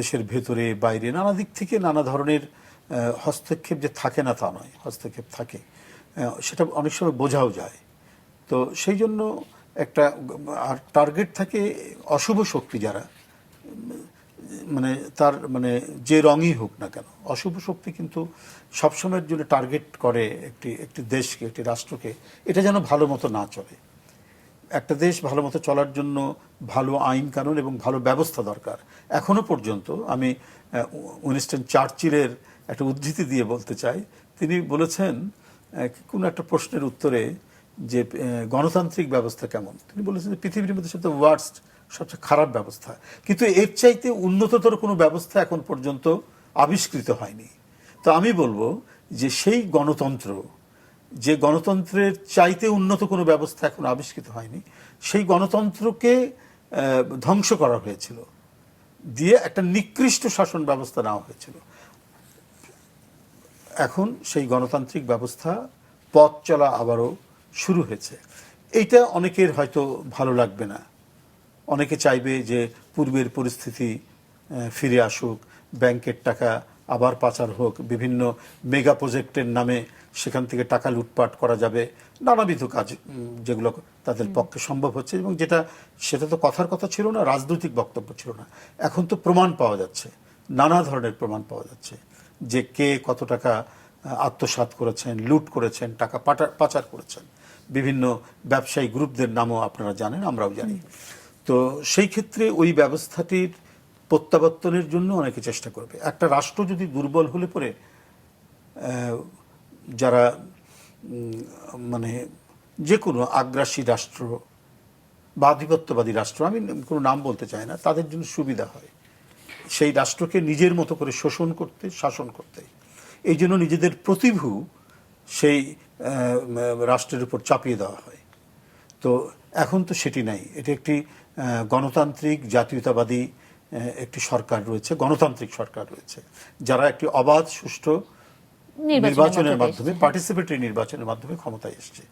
দেশের ভেতরে বাইরে নানা দিক থেকে নানা ধরনের হস্তক্ষেপ যে থাকে না তা নয়, হস্তক্ষেপ থাকে, সেটা অনেক সময় বোঝাও যায়। তো সেই জন্য একটা আর টার্গেট থাকে অশুভ শক্তি যারা, মানে তার মানে যে রঙই হোক না কেন, অশুভ শক্তি কিন্তু সবসময়ের জন্য টার্গেট করে একটি দেশকে, একটি রাষ্ট্রকে, এটা যেন ভালো মতো না চলে। একটা দেশ ভালো মতো চলার জন্য ভালো আইন কানুন এবং ভালো ব্যবস্থা দরকার। এখনো পর্যন্ত আমি উইনস্টন চার্চিলের একটা উদ্ধৃতি দিয়ে বলতে চাই। তিনি বলেছেন কোনো একটা প্রশ্নের উত্তরে যে গণতান্ত্রিক ব্যবস্থা কেমন, তিনি বলেছেন যে পৃথিবীর মধ্যে সবচেয়ে ওয়ার্স্ট, সবচেয়ে খারাপ ব্যবস্থা, কিন্তু এর চাইতে উন্নততর কোনো ব্যবস্থা এখন পর্যন্ত আবিষ্কৃত হয়নি। তো আমি বলবো যে সেই গণতন্ত্র, যে গণতন্ত্রের চাইতে উন্নত কোনো ব্যবস্থা এখন আবিষ্কৃত হয়নি, সেই গণতন্ত্রকে ধ্বংস করা হয়েছিল, দিয়ে একটা নিকৃষ্ট শাসন ব্যবস্থা নেওয়া হয়েছিল। এখন সেই গণতান্ত্রিক ব্যবস্থা পথ চলা আবারও শুরু হয়েছে। এইটা অনেকের হয়তো ভালো লাগবে না, অনেকে চাইবে যে পূর্বের পরিস্থিতি ফিরে আসুক, ব্যাংকের টাকা আবার পাচার হোক, বিভিন্ন মেগা প্রজেক্টের নামে সেখান থেকে টাকা লুটপাট করা যাবে, নানাবিধ কাজ যেগুলো তাদের পক্ষে সম্ভব হচ্ছে, এবং সেটা তো কথার কথা ছিল না, রাজনৈতিক বক্তব্য ছিল না। এখন তো প্রমাণ পাওয়া যাচ্ছে, নানা ধরনের প্রমাণ পাওয়া যাচ্ছে যে কে কত টাকা আত্মসাৎ করেছেন, লুট করেছেন, টাকা পাচার করেছেন। বিভিন্ন ব্যবসায়ী গ্রুপদের নামও আপনারা জানেন, আমরাও জানি। তো সেই ক্ষেত্রে ওই ব্যবস্থাটির প্রত্যাবর্তনের জন্য অনেকে চেষ্টা করবে। একটা রাষ্ট্র যদি দুর্বল হলে পরে যারা মানে যে কোনো আগ্রাসী রাষ্ট্র বা আধিপত্যবাদী রাষ্ট্র, আমি কোনো নাম বলতে চাই না, তাদের জন্য সুবিধা হয় সেই রাষ্ট্রকে নিজের মতো করে শোষণ করতে, শাসন করতে। এই জন্য নিজেদের প্রতিভূ সেই রাষ্ট্রের উপর চাপিয়ে দেওয়া হয়। তো এখন তো সেটি নাই, এটি একটি গণতান্ত্রিক জাতীয়তাবাদী একটি সরকার রয়েছে, গণতান্ত্রিক সরকার রয়েছে, যারা একটি অবাধ সুষ্ঠু নির্বাচনের মাধ্যমে, পার্টিসিপেটরি নির্বাচনের মাধ্যমে ক্ষমতায় এসছে।